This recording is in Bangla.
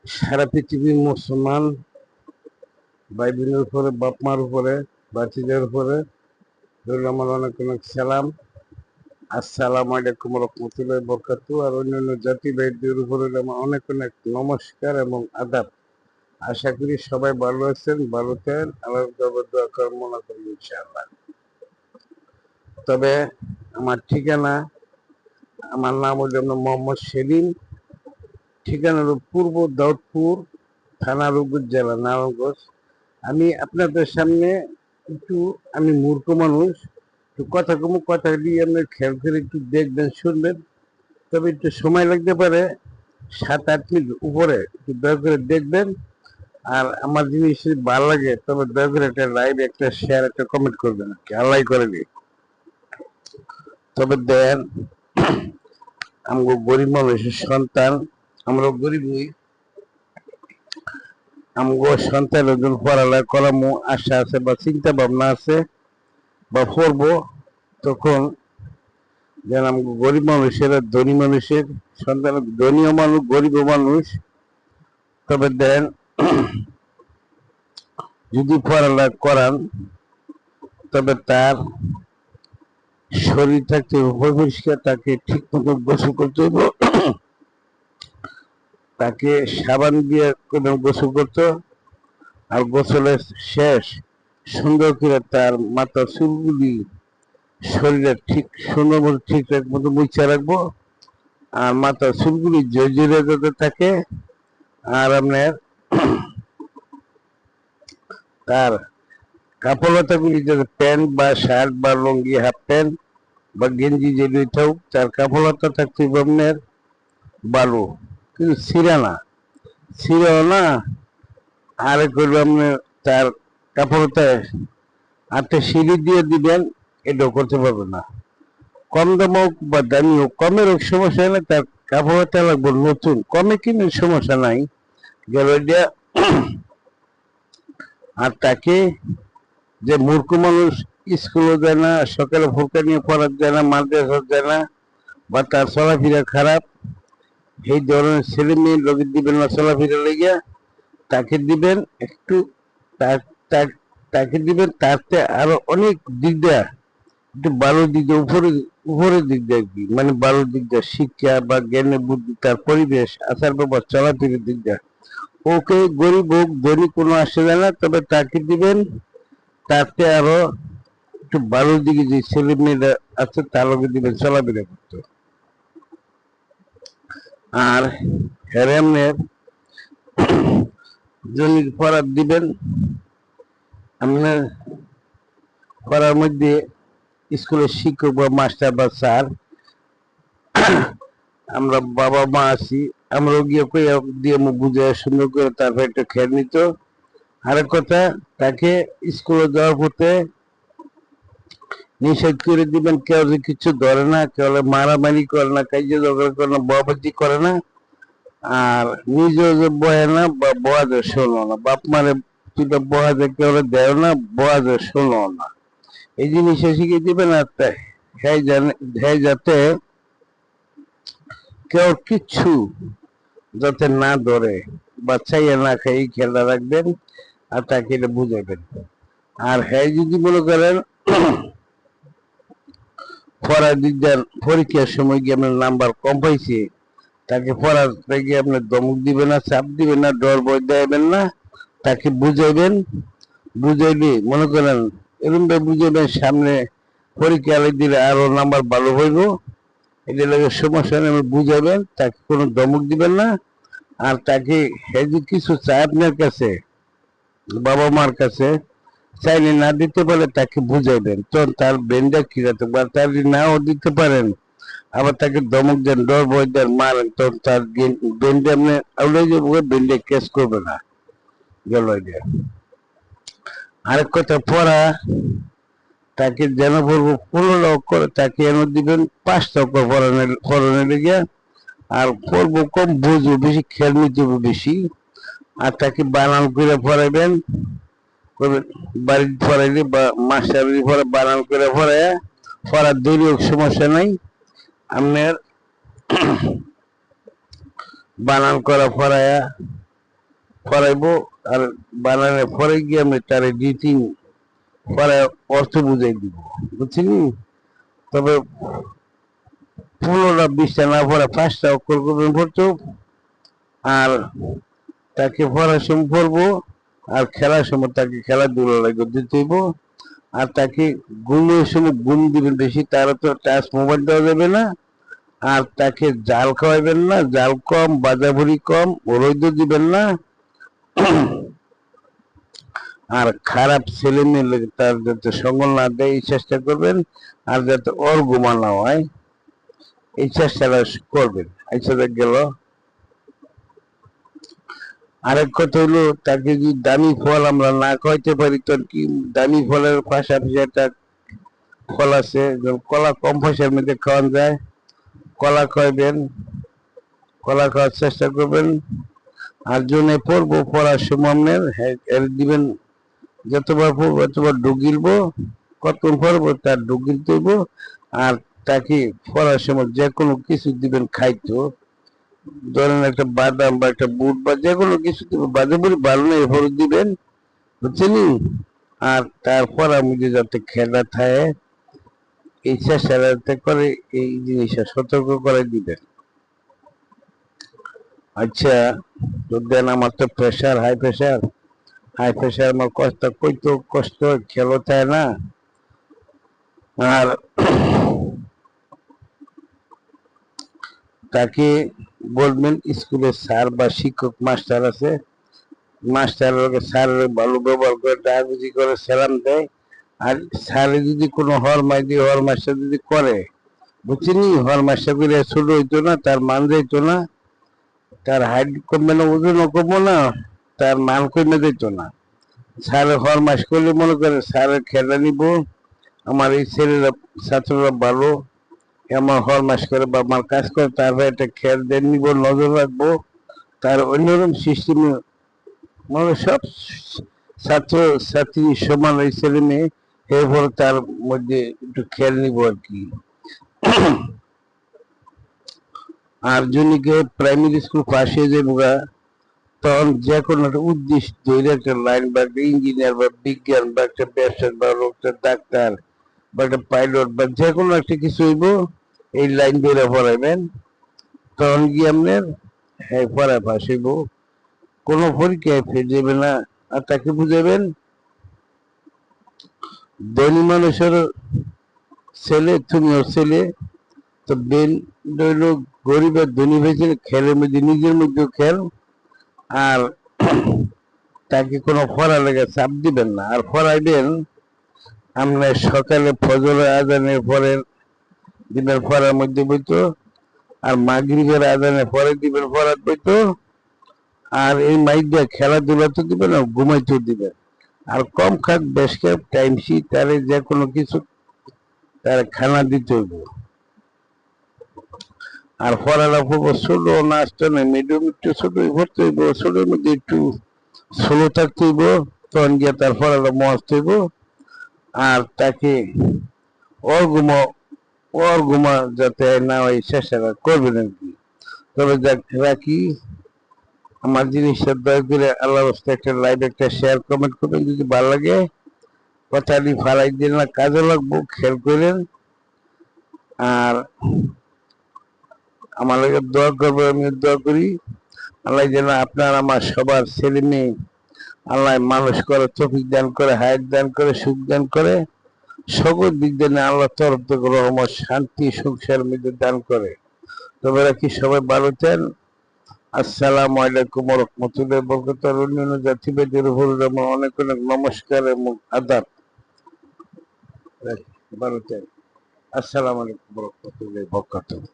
সারা পৃথিবীর মুসলমান ভাই বোনের উপরে, বাপ মার উপরে, বাচ্চাদের উপরে রইল আমার অনেক অনেক সালাম। আসসালামু আলাইকুম রহমতুল্লাহ বরকাতু। আর অন্যান্য জাতি ভাইদের উপরে আমার অনেক অনেক নমস্কার এবং আদাব। আশা করি সবাই ভালো আছেন, ভালো থাকেন, আল্লাহর দরবারে দোয়া কামনা করি ইনশাআল্লাহ। তবে আমার ঠিকানা, আমার নাম হলো মোহাম্মদ সেলিম। ঠিকানা হলো পূর্ব দাউদপুর, থানা রূপগঞ্জ, জেলা নারায়ণগঞ্জ। আমি আপনাদের সামনে একটু, আমি মূর্খ মানুষ, একটু কথা কম, কথা দিয়ে আপনার খেয়াল করে একটু দেখবেন, শুনবেন। তবে একটু সময় লাগতে পারে, 7-8 মিনিট উপরে, একটু দয়া করে দেখবেন। আর আমার জিনিস যদি ভালো লাগে তবে দয়া করে একটা লাইভ, একটা শেয়ার, একটা কমেন্ট করবেন আর কি, আল্লাহ করেনি। তবে দেন, আমগো গরিব মানুষের সন্তান, আমরা গরিব হই, আমগো সন্তান ওজন পড়ালেখা করামো আশা আছে বা চিন্তা ভাবনা আছে বা পড়বো, তখন যেন আমগো গরিব মানুষের, ধনী মানুষের সন্তান, ধনীও মানুষ, গরিব মানুষ, তবে দেন যদি পড়ালেখা করান তবে তার শরীর থাকতে পরিষ্কার, তাকে ঠিক মতো গোসল করতে হইব, তাকে সাবান দিয়ে গোসল করতে, আর গোসলের শেষ সুন্দর করে তার মাথার চুলগুলি শরীরে ঠিক সুন্দর মতো ঠিক মতো মুছা রাখবো। আর মাথার চুলগুলি জড়িয়ে যাতে থাকে। আর আপনার তার কাপড়লতাগুলি যাতে প্যান্ট বা শার্ট বা লুঙ্গি, হাফ প্যান্ট বা গেঞ্জি যেগুলি থাকুক, তার কাপড়লতা থাকতে হবে আপনার ভালো, কিন্তু ছিঁড়া না, ছিঁড়াও না। আরে করবে আপনার তার কাপড়তায় আটটা সিঁড়ি দিয়ে দিবেন, এটাও করতে পারবে না। কম দাম হোক বা দামি হোক, কমের হোক সমস্যা নেই, তার কাপড়টা লাগবে নতুন, কমে কিনে সমস্যা নাই, গেল এটা। আর তাকে, যে মূর্খ মানুষ স্কুলও যায় না, সকালে ফুলকা নিয়ে পড়ার যায় না, মাদ্রাসা যায় না, বা তার চলাফেরা খারাপ, এই ধরনের ছেলে মেয়ে লোকের দিবেন না চলাফেরা লেগে, তাকে দিবেন একটু, তাকে দিবেন তারতে আরো অনেক দিক দেয়া, একটু ভালো দিক দিয়ে, উপরের দিক দিয়ে আর কি, মানে ভালো দিক দিয়ে শিক্ষা বা জ্ঞানের বুদ্ধি, তার পরিবেশ, আচার ব্যবহার, চলাফেরার দিক দিয়ে। ওকে গরিব হোক ধনী কোনো আসে যায় না, তবে তাকে দিবেন তাতে আরো একটু ভালো দিকে, যে ছেলে মেয়েরা আছে তার লোকে দিবেন চলাফেরা করতে। আর হেরেমের জন্য পড়ার দিবেন আপনার, পড়ার মধ্যে স্কুলের শিক্ষক বা মাস্টার বা স্যার, আমরা বাবা মা আছি, আমরা গিয়ে কইয়া দিয়ে বুঝায় সুন্দর করে তারপর একটা খেয়াল নিত। আরেক কথা, তাকে স্কুলে যাওয়ার পথে নিষেধ করে দিবেন, কেউ যে কিছু ধরে না, কেউ মারামারি করে না, কাজে ঝগড়া করে না, বয়াবাজি করে না, আর নিজেও যে বহে না বা বয়া যে শোনো না, বাপ মারে তুইটা বয়া যে কেউ দেয় না, বয়া যে শোনো না, এই জিনিসে শিখে দিবেন। আর হ্যাঁ যাতে কেউ কিচ্ছু যাতে না ধরে বা চাইয়া না খাই, এই খেয়ালটা রাখবেন। আর তাকে এটা বুঝাবেন। আর হ্যাঁ যদি মনে করেন পড়ার দিক দেন, পরীক্ষার সময় গিয়ে আপনার নাম্বার কম পাইছে, তাকে পড়ার থেকে আপনার ধমক দিবেন না, চাপ দিবেন না, ডর ভয় দেবেন না, তাকে বুঝাইবেন। বুঝাইলে মনে করেন এরকম ভাবে বুঝাইবেন, সামনে পরীক্ষা দিলে আরো নাম্বার ভালো হইব, এটা লাগে সমস্যা নেই, বুঝাবেন, তাকে কোনো ধমক দিবেন না। আর তাকে যদি কিছু চায় আপনার কাছে, বাবা মার কাছে চাইলে না দিতে পারে, তাকে বুঝাইবেন, তো তার ব্রেনটা কিরাতে পারে, তার যদি নাও দিতে পারেন, আবার তাকে ধমক দেন, ডর ভয় দেন, মারেন, তো তার ব্রেনটা আপনি আউলে যাবো, ব্রেনটা কেস করবে না, গেল এটা। আরেক কথা, পড়া তাকে যেন বলবো 15 করে, তাকে এনে দিবেন 5 অক্ষর পড়ানোর লেগে। আর পড়বো কম, বুঝবো বেশি, খেয়াল নিতে হবে বেশি। আর তাকে বানান করে পড়াইবেন, বাড়িতে পড়াইলে বা মাস্টার পড়ে বানান করে পড়ায়, পড়ার দেরি হোক সমস্যা নাই, আপনার বানান করা পড়ায়া পড়াইবো। আর বানানে পরে গিয়ে আমি তার রিটিং পরে অর্থ বুঝাই দিব, বুঝছিনি? তবে 15টা 20টা না পড়ে 5টা অক্ষর করবেন পড়তো। আর তাকে পড়ার সময় পড়বো, আর খেলার সময় তাকে খেলাধুলা লাগে দিতে হইব। আর তাকে ঘুমের সময় ঘুম দিবেন বেশি, তারা তো টাচ মোবাইল দেওয়া যাবে না। আর তাকে জাল খাওয়াইবেন না, জাল কম, বাজাভুরি কম, রৈদ্য দিবেন না। আর খারাপ ছেলে মেয়ে তার যাতে সঙ্গ না দেয় এই চেষ্টা করবেন। আর যাতে ওর ঘুমানো হয় এই চেষ্টাটা করবেন। আচ্ছা, দেখ গেল। আরেক কথা হলো, তাকে যদি দামি ফল আমরা না খাইতে পারি, তো কি দামি ফলের পাশাপাশি একটা ফল আছে, যেমন কলা কম পয়সার মধ্যে খাওয়ানো যায়, কলা খাওয়াবেন, কলা খাওয়ার চেষ্টা করবেন। আর জন্য পড়বো, পড়ার সময় আপনার দিবেন, যতবার পড়বো ততবার ডুব গিলবো, কতক্ষণ পড়বো তার ডুব গিলতে হইব। আর তাকে পড়ার সময় যে কোনো কিছু দিবেন খাইতো, ধরেন একটা বাদাম বা একটা বুট বা যে কোনো কিছু দিবেন, বাদে বলে ভালো নেই হলুদ দিবেন, বুঝছেন? আর তার পড়ার মধ্যে যাতে খেলা থাকে এই চেষ্টা যাতে করে, এই জিনিসটা সতর্ক করে দিবেন। আচ্ছা, তো দেন আমার তো pressure, high pressure, high pressure আমার কষ্ট কইতো কষ্ট খেলো চায় না। আর তাকে বলবেন স্কুলের স্যার বা শিক্ষক মাস্টার আছে, মাস্টার স্যারের ভালো ব্যবহার করে, ডায়াবেজি করে, সালাম দেয়। আর স্যারে যদি কোনো হরমাই দিয়ে হর মাস্টার যদি করে, বুঝছিনি, হর মাস্টার করে ছোট হইতো না, তার মান যাইতো না, তার হাইট কমবে না, ওজনও কমবো না, তার মান কমে যেত না। স্যারের ফরমাস করলে মনে করে স্যারের খেলা নিব, আমার এই ছেলেরা ছাত্ররা ভালো, আমার ফরমাস করে বা আমার কাজ করে, তারপরে একটা খেয়াল দিয়ে নিব, নজর রাখবো। তার অন্যরকম সিস্টেমে মানে সব ছাত্র ছাত্রী সমান, এই ছেলে মেয়ে, এরপর তার মধ্যে একটু খেয়াল নিব আর কি। আর জনিকে প্রাইমারি স্কুল পাশ হয়ে যাবো, তখন যে কোনো একটা উদ্দেশ্য ধরে একটা লাইন, বা একটা ইঞ্জিনিয়ার বা বিজ্ঞান বা একটা ব্যবসা বা একটা ডাক্তার বা একটা পাইলট বা যে কোনো একটা কিছু হইব, এই লাইন ধরে পড়াইবেন। তখন কি আপনার হ্যাঁ পড়ায় পাশ হইব, কোনো পরীক্ষায় ফেল যাবে না। আর তাকে বুঝাবেন ধনী মানুষের ছেলে তুমিও ছেলে, তো বেন রইল গরিবের ধনী হয়েছে, খেলের মধ্যে নিজের মধ্যেও খেল। আর তাকে কোনো পড়ালেখা চাপ দিবেন না, আর পড়াইবেন আমরা সকালে ফজরের আজানের পরে দিবেন পড়ার মধ্যে বইতো, আর মাগরিবের আজানের পরে দিবেন পড়ার বইতো। আর এই মাইক দিয়ে খেলাধুলা তো দিবেন, আর ঘুমাইতেও দিবেন। আর কম খাক বেশ খাক টাইম সি তারে যে কোনো কিছু তার খানা দিতে হইব। আর পড়াটা পড়বো ছোট, নাচটা নেই মিডিয়াম, একটু ছোট পড়তে হইব, ছোটোর মধ্যে একটু স্লো থাকতে হইব, তখন গিয়ে তার পড়াটা মস্ত হইব। আর তাকে ওর ঘুমো, ওর ঘুমা যাতে না হয় চেষ্টা করবেন আর কি। তবে যাক রাখি, আমার জিনিসটা দয়া করে আল্লাহ রাস্তায় একটা লাইভ একটা শেয়ার কমেন্ট করবেন, যদি ভালো লাগে কথাটি ফালাই দিন না, কাজে লাগবো, খেয়াল করেন। আর আমার লাগে দোয়া করবো, আমি দোয়া করি আল্লাহ যেন আপনার আমার সবার ছেলে মেয়ে আল্লাহ মানুষ করে, তৌফিক দান করে, হায়াত দান করে, সুখ দান করে, সকল দিক দিয়ে আল্লাহ তরফ থেকে রহমত, শান্তি, সুখ মধ্যে দান করে। তবে রাখি সবাই ভালো থাকেন। আসসালামু আলাইকুম ওয়া রাহমাতুল্লাহি ওয়া বারাকাতুহু। অন্যান্য জাতিভেদের উপর আমার অনেক অনেক নমস্কার এবং আদাব। ভালো থাকেন। আসসালামু আলাইকুম ওয়া রাহমাতুল্লাহি ওয়া বারাকাতুহু।